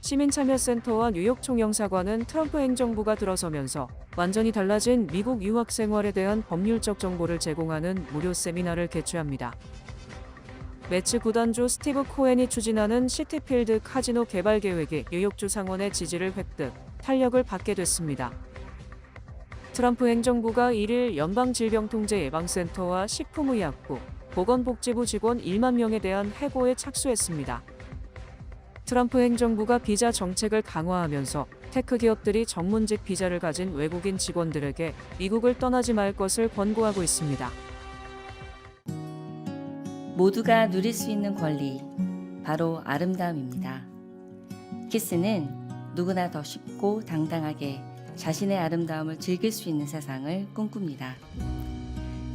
시민참여센터와 뉴욕 총영사관은 트럼프 행정부가 들어서면서 완전히 달라진 미국 유학 생활에 대한 법률적 정보를 제공하는 무료 세미나를 개최합니다. 매츠 구단주 스티브 코엔이 추진하는 시티필드 카지노 개발 계획이 뉴욕주 상원의 지지를 획득, 탄력을 받게 됐습니다. 트럼프 행정부가 1일 연방질병통제예방센터와 식품의약부, 보건복지부 직원 1만 명에 대한 해고에 착수했습니다. 트럼프 행정부가 비자 정책을 강화하면서 테크 기업들이 전문직 비자를 가진 외국인 직원들에게 미국을 떠나지 말 것을 권고하고 있습니다. 모두가 누릴 수 있는 권리, 바로 아름다움입니다. 키스는 누구나 더 쉽고 당당하게 자신의 아름다움을 즐길 수 있는 세상을 꿈꿉니다.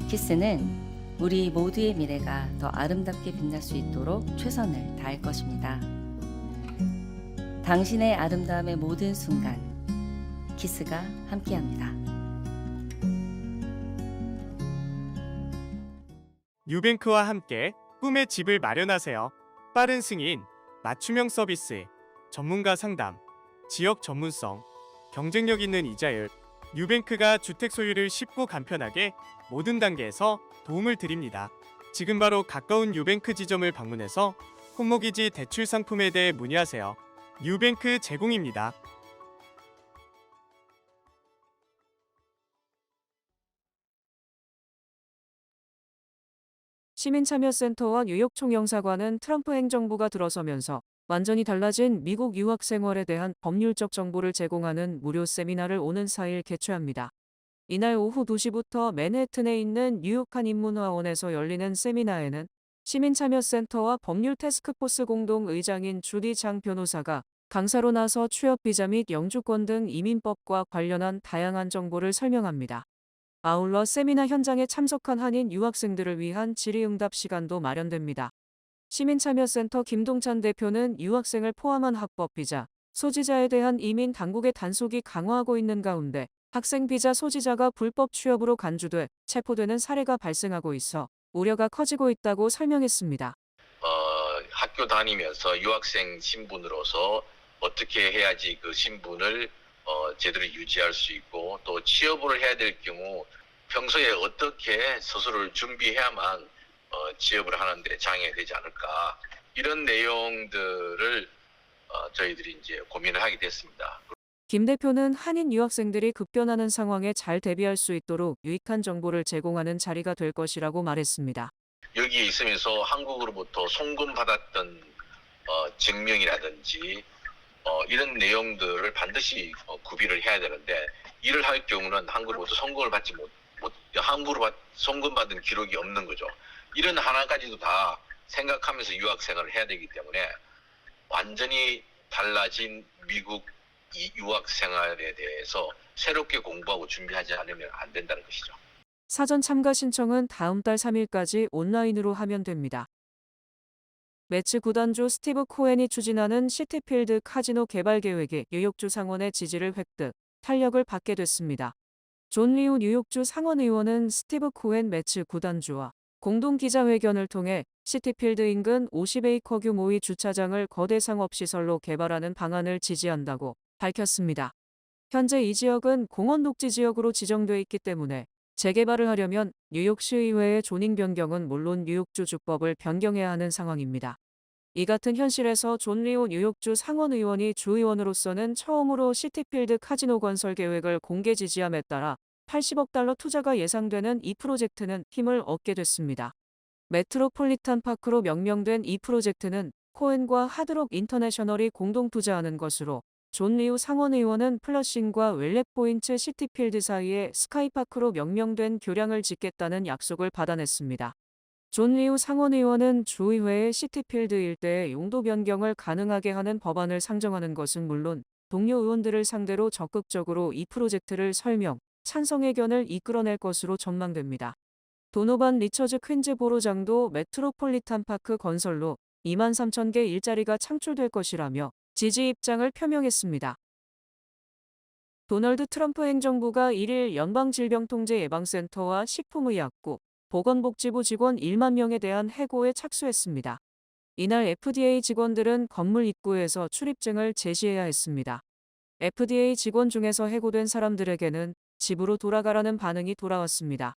키스는 우리 모두의 미래가 더 아름답게 빛날 수 있도록 최선을 다할 것입니다. 당신의 아름다움의 모든 순간, 키스가 함께합니다. 뉴뱅크와 함께 꿈의 집을 마련하세요. 빠른 승인, 맞춤형 서비스, 전문가 상담, 지역 전문성, 경쟁력 있는 이자율. 뉴뱅크가 주택 소유를 쉽고 간편하게 모든 단계에서 도움을 드립니다. 지금 바로 가까운 뉴뱅크 지점을 방문해서 홈모기지 대출 상품에 대해 문의하세요. 뉴뱅크 제공입니다. 시민참여센터와 뉴욕 총영사관은 트럼프 행정부가 들어서면서 완전히 달라진 미국 유학 생활에 대한 법률적 정보를 제공하는 무료 세미나를 오는 4일 개최합니다. 이날 오후 2시부터 맨해튼에 있는 뉴욕 한인문화원에서 열리는 세미나에는 시민참여센터와 법률 태스크포스 공동의장인 주디 장 변호사가 강사로 나서 취업 비자 및 영주권 등 이민법과 관련한 다양한 정보를 설명합니다. 아울러 세미나 현장에 참석한 한인 유학생들을 위한 질의응답 시간도 마련됩니다. 시민참여센터 김동찬 대표는 유학생을 포함한 학법 비자, 소지자에 대한 이민 당국의 단속이 강화하고 있는 가운데 학생 비자 소지자가 불법 취업으로 간주돼 체포되는 사례가 발생하고 있어 우려가 커지고 있다고 설명했습니다. 학교 다니면서 유학생 신분으로서 어떻게 해야지 그 신분을 제대로 유지할 수 있고, 또 취업을 해야 될 경우 평소에 어떻게 스스로를 준비해야만 취업을 하는데 장애가 되지 않을까, 이런 내용들을 저희들이 이제 고민을 하게 됐습니다. 김 대표는 한인 유학생들이 급변하는 상황에 잘 대비할 수 있도록 유익한 정보를 제공하는 자리가 될 것이라고 말했습니다. 여기에 있으면서 한국으로부터 송금받았던 증명이라든지 이런 내용들을 반드시 구비를 해야 되는데, 이를 할 경우는 한국으로부터 송금을 받지 한국으로 송금받은 기록이 없는 거죠. 이런 하나까지도 다 생각하면서 유학 생활을 해야 되기 때문에 완전히 달라진 미국 이 유학 생활에 대해서 새롭게 공부하고 준비하지 않으면 안 된다는 것이죠. 사전 참가 신청은 다음 달 3일까지 온라인으로 하면 됩니다. 매츠 구단주 스티브 코엔이 추진하는 시티필드 카지노 개발 계획이 뉴욕주 상원의 지지를 획득, 탄력을 받게 됐습니다. 존 리우 뉴욕주 상원의원은 스티브 코엔 매츠 구단주와 공동 기자회견을 통해 시티필드 인근 50에이커 규모의 주차장을 거대 상업시설로 개발하는 방안을 지지한다고 밝혔습니다. 현재 이 지역은 공원 녹지 지역으로 지정돼 있기 때문에 재개발을 하려면 뉴욕시의회의 조닝 변경은 물론 뉴욕주 주법을 변경해야 하는 상황입니다. 이 같은 현실에서 존 리오 뉴욕주 상원의원이 주의원으로서는 처음으로 시티필드 카지노 건설 계획을 공개 지지함에 따라 80억 달러 투자가 예상되는 이 프로젝트는 힘을 얻게 됐습니다. 메트로폴리탄 파크로 명명된 이 프로젝트는 코엔과 하드록 인터내셔널이 공동 투자하는 것으로, 존 리우 상원의원은 플러싱과 웰렛포인트 시티필드 사이에 스카이파크로 명명된 교량을 짓겠다는 약속을 받아냈습니다. 존 리우 상원의원은 주의회의 시티필드 일대의 용도 변경을 가능하게 하는 법안을 상정하는 것은 물론 동료 의원들을 상대로 적극적으로 이 프로젝트를 설명, 찬성 의견을 이끌어낼 것으로 전망됩니다. 도노반 리처즈 퀸즈보로장도 메트로폴리탄 파크 건설로 23,000개 일자리가 창출될 것이라며 지지 입장을 표명했습니다. 도널드 트럼프 행정부가 1일 연방질병통제예방센터와 식품의약부, 보건복지부 직원 1만 명에 대한 해고에 착수했습니다. 이날 FDA 직원들은 건물 입구에서 출입증을 제시해야 했습니다. FDA 직원 중에서 해고된 사람들에게는 집으로 돌아가라는 반응이 돌아왔습니다.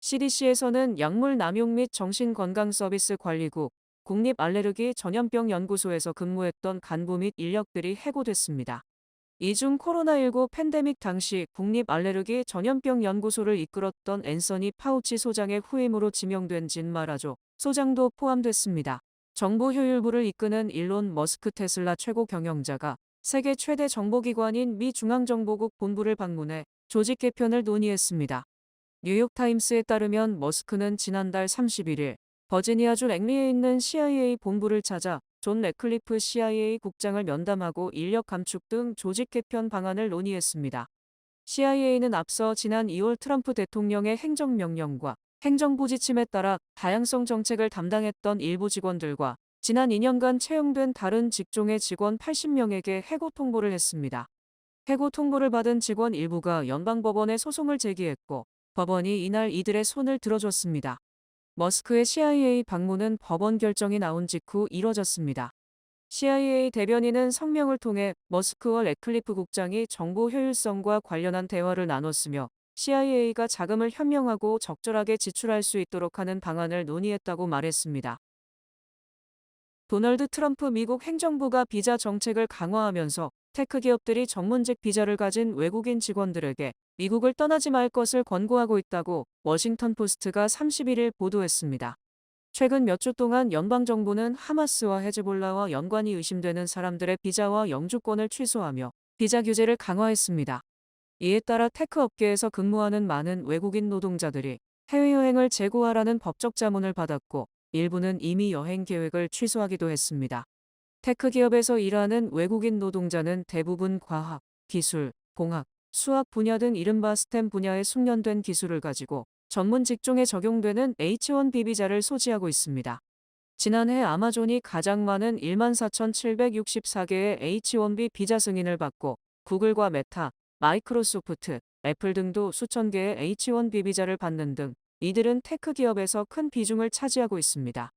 CDC에서는 약물 남용 및 정신건강서비스관리국, 국립알레르기 전염병 연구소에서 근무했던 간부 및 인력들이 해고됐습니다. 이 중 코로나19 팬데믹 당시 국립알레르기 전염병 연구소를 이끌었던 앤서니 파우치 소장의 후임으로 지명된 진 마라조 소장도 포함됐습니다. 정보 효율부를 이끄는 일론 머스크 테슬라 최고 경영자가 세계 최대 정보기관인 미 중앙정보국 본부를 방문해 조직 개편을 논의했습니다. 뉴욕타임스에 따르면 머스크는 지난달 31일 버지니아주 랭리에 있는 CIA 본부를 찾아 존 래클리프 CIA 국장을 면담하고 인력 감축 등 조직 개편 방안을 논의했습니다. CIA는 앞서 지난 2월 트럼프 대통령의 행정명령과 행정부 지침에 따라 다양성 정책을 담당했던 일부 직원들과 지난 2년간 채용된 다른 직종의 직원 80명에게 해고 통보를 했습니다. 해고 통보를 받은 직원 일부가 연방법원에 소송을 제기했고 법원이 이날 이들의 손을 들어줬습니다. 머스크의 CIA 방문은 법원 결정이 나온 직후 이뤄졌습니다. CIA 대변인은 성명을 통해 머스크와 래클리프 국장이 정보 효율성과 관련한 대화를 나눴으며 CIA가 자금을 현명하고 적절하게 지출할 수 있도록 하는 방안을 논의했다고 말했습니다. 도널드 트럼프 미국 행정부가 비자 정책을 강화하면서 테크 기업들이 전문직 비자를 가진 외국인 직원들에게 미국을 떠나지 말 것을 권고하고 있다고 워싱턴 포스트가 31일 보도했습니다. 최근 몇 주 동안 연방정부는 하마스와 헤즈볼라와 연관이 의심되는 사람들의 비자와 영주권을 취소하며 비자 규제를 강화했습니다. 이에 따라 테크 업계에서 근무하는 많은 외국인 노동자들이 해외여행을 재고하라는 법적 자문을 받았고 일부는 이미 여행 계획을 취소하기도 했습니다. 테크 기업에서 일하는 외국인 노동자는 대부분 과학, 기술, 공학, 수학 분야 등 이른바 스템 분야에 숙련된 기술을 가지고 전문 직종에 적용되는 H-1B 비자를 소지하고 있습니다. 지난해 아마존이 가장 많은 14,764개의 H-1B 비자 승인을 받고 구글과 메타, 마이크로소프트, 애플 등도 수천 개의 H-1B 비자를 받는 등 이들은 테크 기업에서 큰 비중을 차지하고 있습니다.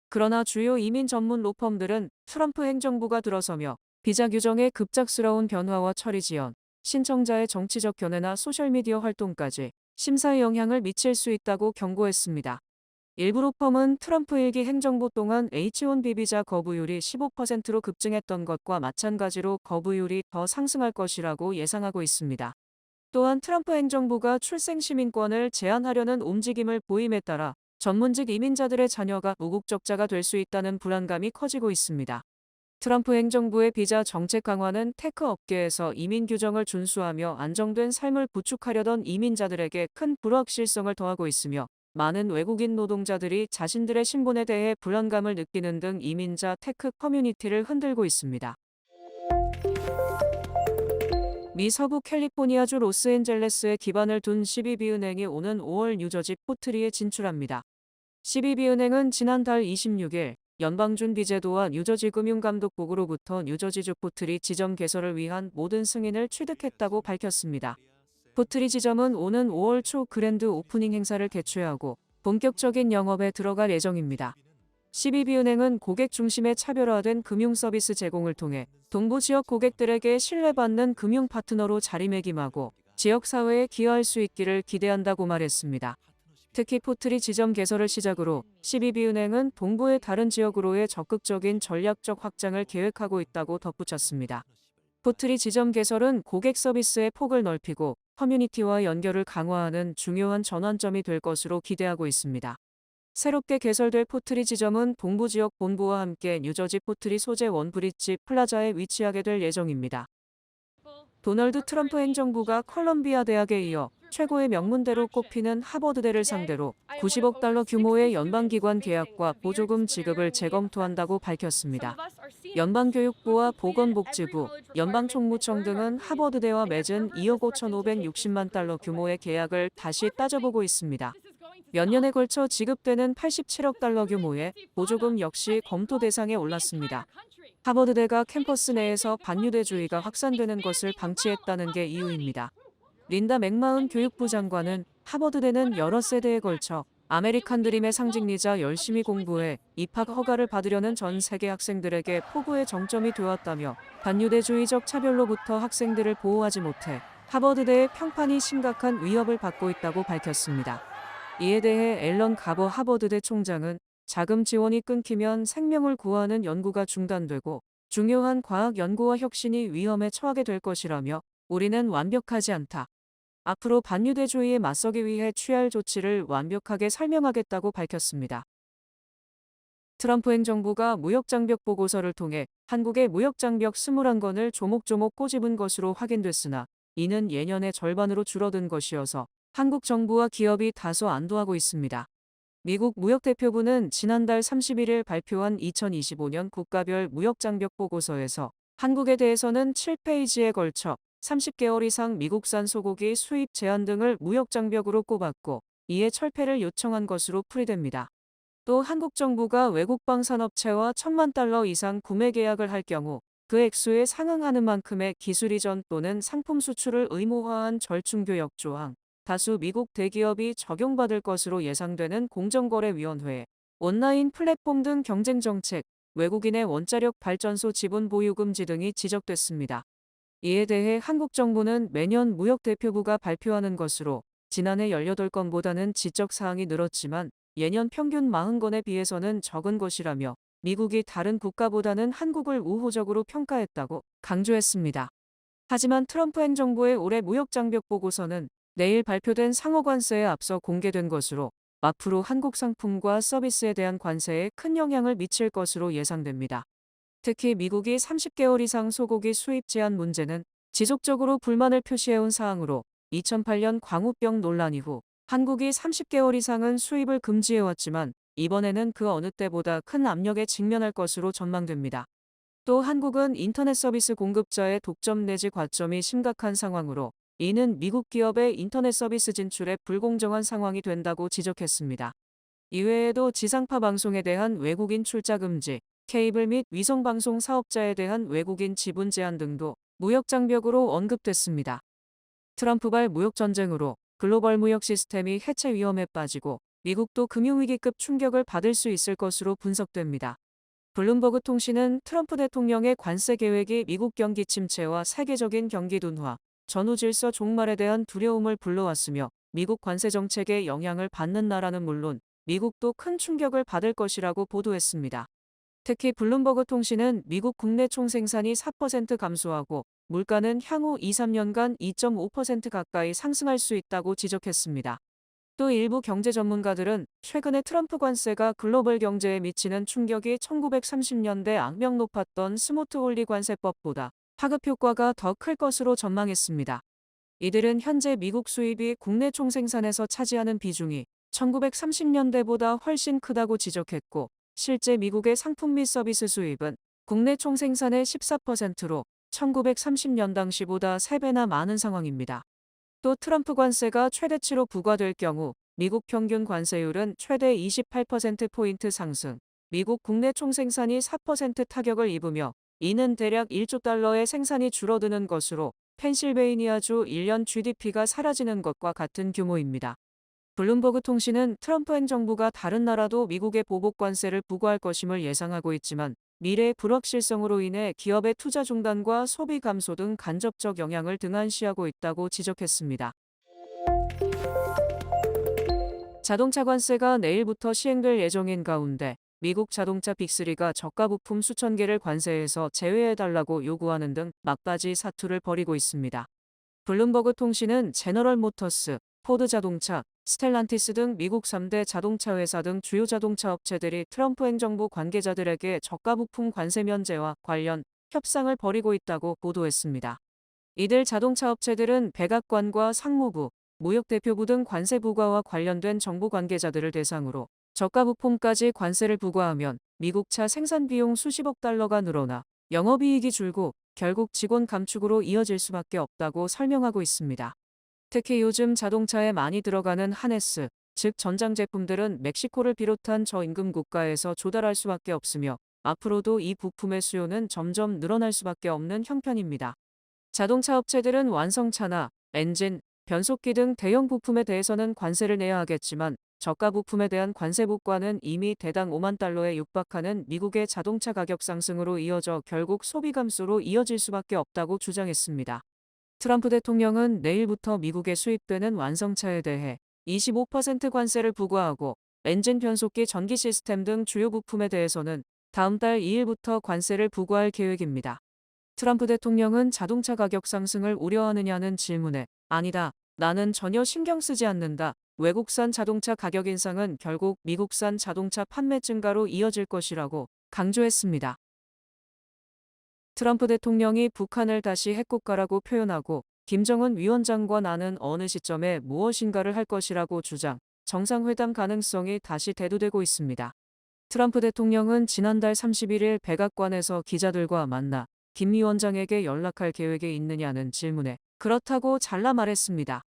그러나 주요 이민 전문 로펌들은 트럼프 행정부가 들어서며 비자 규정의 급작스러운 변화와 처리 지연, 신청자의 정치적 견해나 소셜미디어 활동까지 심사에 영향을 미칠 수 있다고 경고했습니다. 일부 로펌은 트럼프 1기 행정부 동안 H-1B 비자 거부율이 15%로 급증했던 것과 마찬가지로 거부율이 더 상승할 것이라고 예상하고 있습니다. 또한 트럼프 행정부가 출생 시민권을 제한하려는 움직임을 보임에 따라 전문직 이민자들의 자녀가 무국적자가 될 수 있다는 불안감이 커지고 있습니다. 트럼프 행정부의 비자 정책 강화는 테크 업계에서 이민 규정을 준수하며 안정된 삶을 구축하려던 이민자들에게 큰 불확실성을 더하고 있으며 많은 외국인 노동자들이 자신들의 신분에 대해 불안감을 느끼는 등 이민자 테크 커뮤니티를 흔들고 있습니다. 미 서부 캘리포니아주 로스앤젤레스에 기반을 둔 CBB은행이 오는 5월 뉴저지 포트리에 진출합니다. CBB은행은 지난달 26일 연방준비제도와 뉴저지 금융감독국으로부터 뉴저지주 포트리 지점 개설을 위한 모든 승인을 취득했다고 밝혔습니다. 포트리 지점은 오는 5월 초 그랜드 오프닝 행사를 개최하고 본격적인 영업에 들어갈 예정입니다. CBB은행은 고객 중심의 차별화된 금융 서비스 제공을 통해 동부 지역 고객들에게 신뢰받는 금융 파트너로 자리매김하고 지역 사회에 기여할 수 있기를 기대한다고 말했습니다. 특히 포트리 지점 개설을 시작으로 CBB은행은 동부의 다른 지역으로의 적극적인 전략적 확장을 계획하고 있다고 덧붙였습니다. 포트리 지점 개설은 고객 서비스의 폭을 넓히고 커뮤니티와 연결을 강화하는 중요한 전환점이 될 것으로 기대하고 있습니다. 새롭게 개설될 포트리 지점은 동부 지역 본부와 함께 뉴저지 포트리 소재 원브리지 플라자에 위치하게 될 예정입니다. 도널드 트럼프 행정부가 컬럼비아 대학에 이어 최고의 명문대로 꼽히는 하버드대를 상대로 90억 달러 규모의 연방기관 계약과 보조금 지급을 재검토한다고 밝혔습니다. 연방교육부와 보건복지부, 연방총무청 등은 하버드대와 맺은 2억 5,560만 달러 규모의 계약을 다시 따져보고 있습니다. 몇 년에 걸쳐 지급되는 87억 달러 규모의 보조금 역시 검토 대상에 올랐습니다. 하버드대가 캠퍼스 내에서 반유대주의가 확산되는 것을 방치했다는 게 이유입니다. 린다 맥마흔 교육부 장관은 하버드대는 여러 세대에 걸쳐 아메리칸 드림의 상징이자 열심히 공부해 입학 허가를 받으려는 전 세계 학생들에게 포부의 정점이 되었다며 반유대주의적 차별로부터 학생들을 보호하지 못해 하버드대의 평판이 심각한 위협을 받고 있다고 밝혔습니다. 이에 대해 앨런 가버 하버드대 총장은 자금 지원이 끊기면 생명을 구하는 연구가 중단되고 중요한 과학 연구와 혁신이 위험에 처하게 될 것이라며 우리는 완벽하지 않다. 앞으로 반유대주의에 맞서기 위해 취할 조치를 완벽하게 설명하겠다고 밝혔습니다. 트럼프 행정부가 무역장벽 보고서를 통해 한국의 무역장벽 21건을 조목조목 꼬집은 것으로 확인됐으나 이는 예년의 절반으로 줄어든 것이어서 한국 정부와 기업이 다소 안도하고 있습니다. 미국 무역대표부는 지난달 31일 발표한 2025년 국가별 무역장벽 보고서에서 한국에 대해서는 7페이지에 걸쳐 30개월 이상 미국산 소고기 수입 제한 등을 무역장벽으로 꼽았고 이에 철폐를 요청한 것으로 풀이됩니다. 또 한국 정부가 외국방 산업체와 1,000만 달러 이상 구매 계약을 할 경우 그 액수에 상응하는 만큼의 기술 이전 또는 상품 수출을 의무화한 절충교역 조항, 다수 미국 대기업이 적용받을 것으로 예상되는 공정거래위원회, 온라인 플랫폼 등 경쟁정책, 외국인의 원자력 발전소 지분 보유 금지 등이 지적됐습니다. 이에 대해 한국 정부는 매년 무역대표부가 발표하는 것으로 지난해 18건보다는 지적사항이 늘었지만 예년 평균 40건에 비해서는 적은 것이라며 미국이 다른 국가보다는 한국을 우호적으로 평가했다고 강조했습니다. 하지만 트럼프 행정부의 올해 무역장벽 보고서는 내일 발표된 상호관세에 앞서 공개된 것으로 앞으로 한국 상품과 서비스에 대한 관세에 큰 영향을 미칠 것으로 예상됩니다. 특히 미국이 30개월 이상 소고기 수입 제한 문제는 지속적으로 불만을 표시해온 사항으로 2008년 광우병 논란 이후 한국이 30개월 이상은 수입을 금지해왔지만 이번에는 그 어느 때보다 큰 압력에 직면할 것으로 전망됩니다. 또 한국은 인터넷 서비스 공급자의 독점 내지 과점이 심각한 상황으로 이는 미국 기업의 인터넷 서비스 진출에 불공정한 상황이 된다고 지적했습니다. 이외에도 지상파 방송에 대한 외국인 출자 금지, 케이블 및 위성방송 사업자에 대한 외국인 지분 제한 등도 무역장벽으로 언급됐습니다. 트럼프발 무역전쟁으로 글로벌 무역 시스템이 해체 위험에 빠지고 미국도 금융위기급 충격을 받을 수 있을 것으로 분석됩니다. 블룸버그 통신은 트럼프 대통령의 관세 계획이 미국 경기 침체와 세계적인 경기 둔화, 전후 질서 종말에 대한 두려움을 불러왔으며 미국 관세 정책에 영향을 받는 나라는 물론 미국도 큰 충격을 받을 것이라고 보도했습니다. 특히 블룸버그 통신은 미국 국내 총생산이 4% 감소하고 물가는 향후 2-3년간 2.5% 가까이 상승할 수 있다고 지적했습니다. 또 일부 경제 전문가들은 최근에 트럼프 관세가 글로벌 경제에 미치는 충격이 1930년대 악명 높았던 스모트 홀리 관세법보다 파급 효과가 더 클 것으로 전망했습니다. 이들은 현재 미국 수입이 국내 총생산에서 차지하는 비중이 1930년대보다 훨씬 크다고 지적했고 실제 미국의 상품 및 서비스 수입은 국내 총생산의 14%로 1930년 당시보다 3배나 많은 상황입니다. 또 트럼프 관세가 최대치로 부과될 경우 미국 평균 관세율은 최대 28%포인트 상승, 미국 국내 총생산이 4% 타격을 입으며 이는 대략 1조 달러의 생산이 줄어드는 것으로 펜실베이니아주 1년 GDP가 사라지는 것과 같은 규모입니다. 블룸버그 통신은 트럼프 행정부가 다른 나라도 미국에 보복 관세를 부과할 것임을 예상하고 있지만 미래의 불확실성으로 인해 기업의 투자 중단과 소비 감소 등 간접적 영향을 등한시하고 있다고 지적했습니다. 자동차 관세가 내일부터 시행될 예정인 가운데 미국 자동차 빅3가 저가 부품 수천 개를 관세에서 제외해달라고 요구하는 등 막바지 사투를 벌이고 있습니다. 블룸버그 통신은 제너럴 모터스, 포드 자동차, 스텔란티스 등 미국 3대 자동차 회사 등 주요 자동차 업체들이 트럼프 행정부 관계자들에게 저가 부품 관세 면제와 관련 협상을 벌이고 있다고 보도했습니다. 이들 자동차 업체들은 백악관과 상무부, 무역대표부 등 관세 부과와 관련된 정부 관계자들을 대상으로 저가 부품까지 관세를 부과하면 미국 차 생산 비용 수십억 달러가 늘어나 영업이익이 줄고 결국 직원 감축으로 이어질 수밖에 없다고 설명하고 있습니다. 특히 요즘 자동차에 많이 들어가는 하네스, 즉 전장 제품들은 멕시코를 비롯한 저임금 국가에서 조달할 수밖에 없으며 앞으로도 이 부품의 수요는 점점 늘어날 수밖에 없는 형편입니다. 자동차 업체들은 완성차나 엔진, 변속기 등 대형 부품에 대해서는 관세를 내야 하겠지만 저가 부품에 대한 관세 복과는 이미 대당 5만 달러에 육박하는 미국의 자동차 가격 상승으로 이어져 결국 소비 감소로 이어질 수밖에 없다고 주장했습니다. 트럼프 대통령은 내일부터 미국에 수입되는 완성차에 대해 25% 관세를 부과하고 엔진 변속기 전기 시스템 등 주요 부품에 대해서는 다음 달 2일부터 관세를 부과할 계획입니다. 트럼프 대통령은 자동차 가격 상승을 우려하느냐는 질문에 아니다. 나는 전혀 신경 쓰지 않는다. 외국산 자동차 가격 인상은 결국 미국산 자동차 판매 증가로 이어질 것이라고 강조했습니다. 트럼프 대통령이 북한을 다시 핵국가라고 표현하고 김정은 위원장과 나는 어느 시점에 무엇인가를 할 것이라고 주장, 정상회담 가능성이 다시 대두되고 있습니다. 트럼프 대통령은 지난달 31일 백악관에서 기자들과 만나 김 위원장에게 연락할 계획이 있느냐는 질문에 그렇다고 잘라 말했습니다.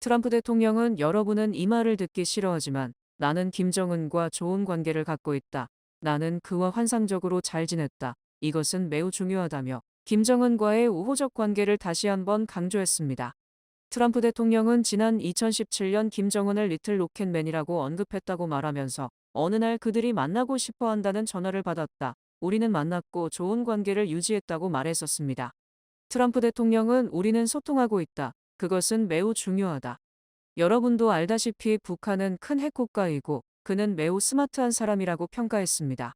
트럼프 대통령은 여러분은 이 말을 듣기 싫어하지만 나는 김정은과 좋은 관계를 갖고 있다. 나는 그와 환상적으로 잘 지냈다. 이것은 매우 중요하다며 김정은과의 우호적 관계를 다시 한번 강조했습니다. 트럼프 대통령은 지난 2017년 김정은을 리틀 로켓맨이라고 언급했다고 말하면서 어느 날 그들이 만나고 싶어 한다는 전화를 받았다. 우리는 만났고 좋은 관계를 유지했다고 말했었습니다. 트럼프 대통령은 우리는 소통하고 있다. 그것은 매우 중요하다. 여러분도 알다시피 북한은 큰 핵국가이고 그는 매우 스마트한 사람이라고 평가했습니다.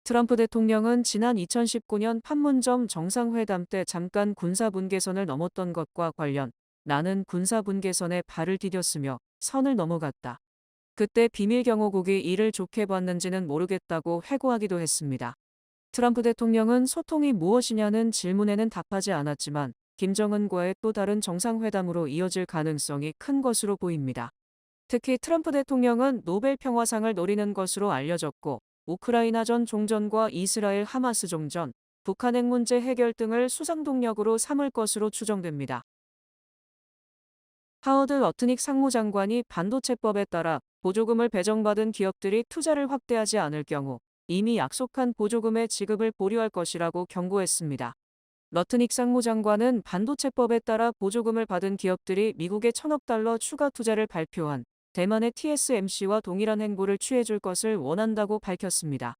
트럼프 대통령은 지난 2019년 판문점 정상회담 때 잠깐 군사분계선을 넘었던 것과 관련 나는 군사분계선에 발을 디뎠으며 선을 넘어갔다. 그때 비밀 경호국이 이를 좋게 봤는지는 모르겠다고 회고하기도 했습니다. 트럼프 대통령은 소통이 무엇이냐는 질문에는 답하지 않았지만 김정은과의 또 다른 정상회담으로 이어질 가능성이 큰 것으로 보입니다. 특히 트럼프 대통령은 노벨 평화상을 노리는 것으로 알려졌고 우크라이나전 종전과 이스라엘 하마스 종전, 북한 핵 문제 해결 등을 수상 동력으로 삼을 것으로 추정됩니다. 하워드 러트닉 상무장관이 반도체법에 따라 보조금을 배정받은 기업들이 투자를 확대하지 않을 경우 이미 약속한 보조금의 지급을 보류할 것이라고 경고했습니다. 러트닉 상무장관은 반도체법에 따라 보조금을 받은 기업들이 미국의 1,000억 달러 추가 투자를 발표한 대만의 TSMC와 동일한 행보를 취해줄 것을 원한다고 밝혔습니다.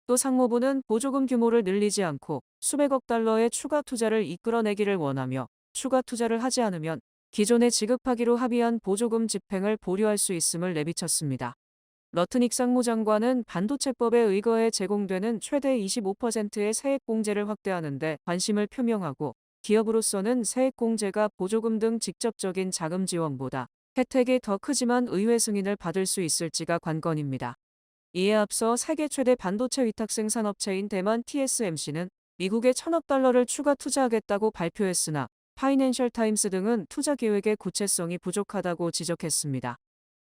또 상무부는 보조금 규모를 늘리지 않고 수백억 달러의 추가 투자를 이끌어내기를 원하며 추가 투자를 하지 않으면 기존에 지급하기로 합의한 보조금 집행을 보류할 수 있음을 내비쳤습니다. 러트닉 상무장관은 반도체법에 의거해 제공되는 최대 25%의 세액공제를 확대하는 데 관심을 표명하고 기업으로서는 세액공제가 보조금 등 직접적인 자금 지원보다 혜택이 더 크지만 의회 승인을 받을 수 있을지가 관건입니다. 이에 앞서 세계 최대 반도체 위탁 생산업체인 대만 TSMC는 미국에 1,000억 달러를 추가 투자하겠다고 발표했으나 파이낸셜 타임스 등은 투자 계획의 구체성이 부족하다고 지적했습니다.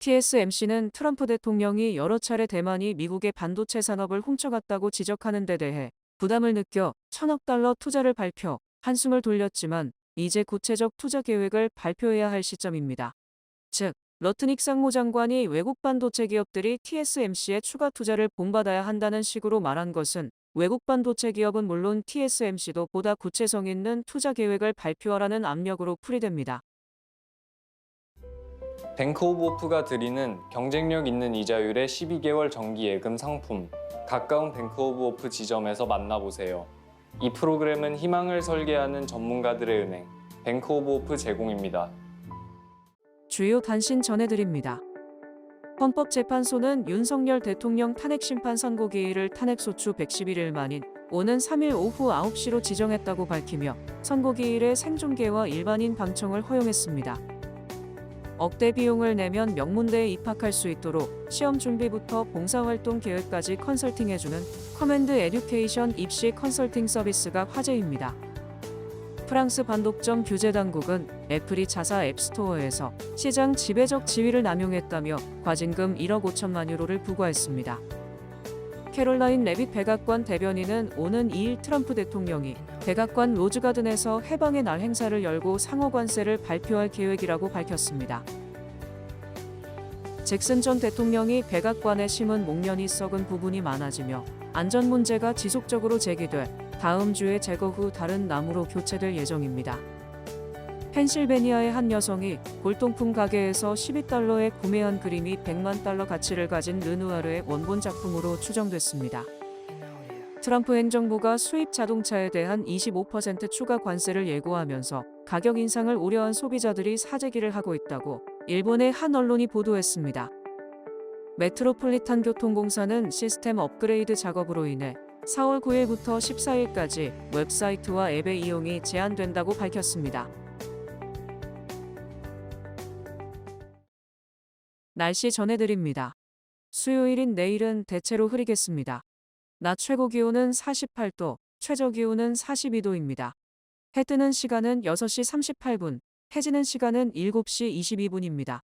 TSMC는 트럼프 대통령이 여러 차례 대만이 미국의 반도체 산업을 훔쳐갔다고 지적하는 데 대해 부담을 느껴 1,000억 달러 투자를 발표, 한숨을 돌렸지만 이제 구체적 투자 계획을 발표해야 할 시점입니다. 즉, 러트닉 상무장관이 외국 반도체 기업들이 TSMC에 추가 투자를 본받아야 한다는 식으로 말한 것은 외국 반도체 기업은 물론 TSMC도 보다 구체성 있는 투자 계획을 발표하라는 압력으로 풀이됩니다. 뱅크 오브 호프가 드리는 경쟁력 있는 이자율의 12개월 정기 예금 상품, 가까운 뱅크 오브 호프 지점에서 만나보세요. 이 프로그램은 희망을 설계하는 전문가들의 은행, 뱅크 오브 호프 제공입니다. 주요 단신 전해드립니다. 헌법재판소는 윤석열 대통령 탄핵심판 선고기일을 탄핵소추 111일 만인 오는 3일 오후 9시로 지정했다고 밝히며 선고기일의 생중계와 일반인 방청을 허용했습니다. 억대 비용을 내면 명문대에 입학할 수 있도록 시험 준비부터 봉사활동 계획까지 컨설팅해주는 커맨드 에듀케이션 입시 컨설팅 서비스가 화제입니다. 프랑스 반독점 규제 당국은 애플이 자사 앱스토어에서 시장 지배적 지위를 남용했다며 과징금 1억 5천만 유로를 부과했습니다. 캐롤라인 레빗 백악관 대변인은 오는 2일 트럼프 대통령이 백악관 로즈가든에서 해방의 날 행사를 열고 상호관세를 발표할 계획이라고 밝혔습니다. 잭슨 전 대통령이 백악관에 심은 목련이 썩은 부분이 많아지며 안전 문제가 지속적으로 제기돼 다음 주에 제거 후 다른 나무로 교체될 예정입니다. 펜실베니아의 한 여성이 골동품 가게에서 12달러에 구매한 그림이 100만 달러 가치를 가진 르누아르의 원본 작품으로 추정됐습니다. 트럼프 행정부가 수입 자동차에 대한 25% 추가 관세를 예고하면서 가격 인상을 우려한 소비자들이 사재기를 하고 있다고 일본의 한 언론이 보도했습니다. 메트로폴리탄 교통공사는 시스템 업그레이드 작업으로 인해 4월 9일부터 14일까지 웹사이트와 앱의 이용이 제한된다고 밝혔습니다. 날씨 전해드립니다. 수요일인 내일은 대체로 흐리겠습니다. 낮 최고 기온은 48도, 최저 기온은 42도입니다. 해 뜨는 시간은 6시 38분, 해지는 시간은 7시 22분입니다.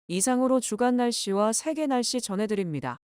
이상으로 주간 날씨와 세계 날씨 전해드립니다.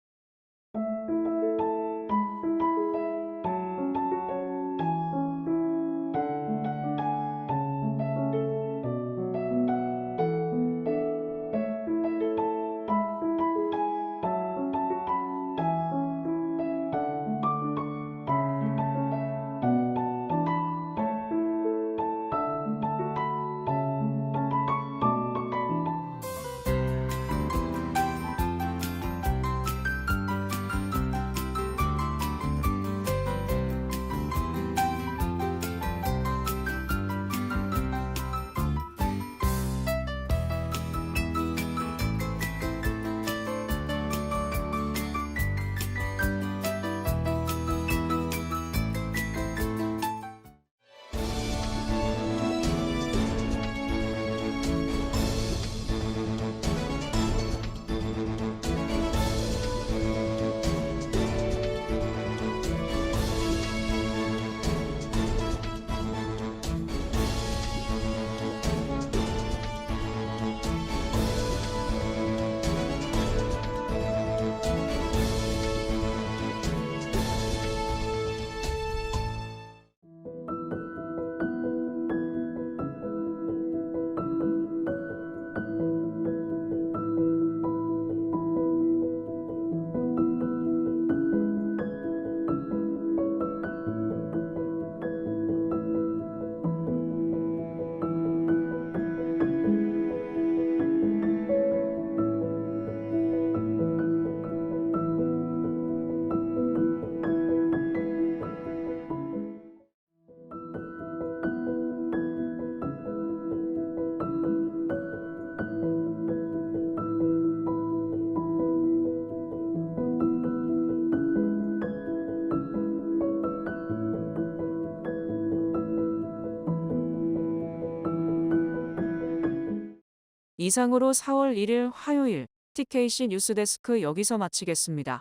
이상으로 4월 1일 화요일 TKC 뉴스데스크 여기서 마치겠습니다.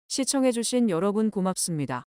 시청해주신 여러분 고맙습니다.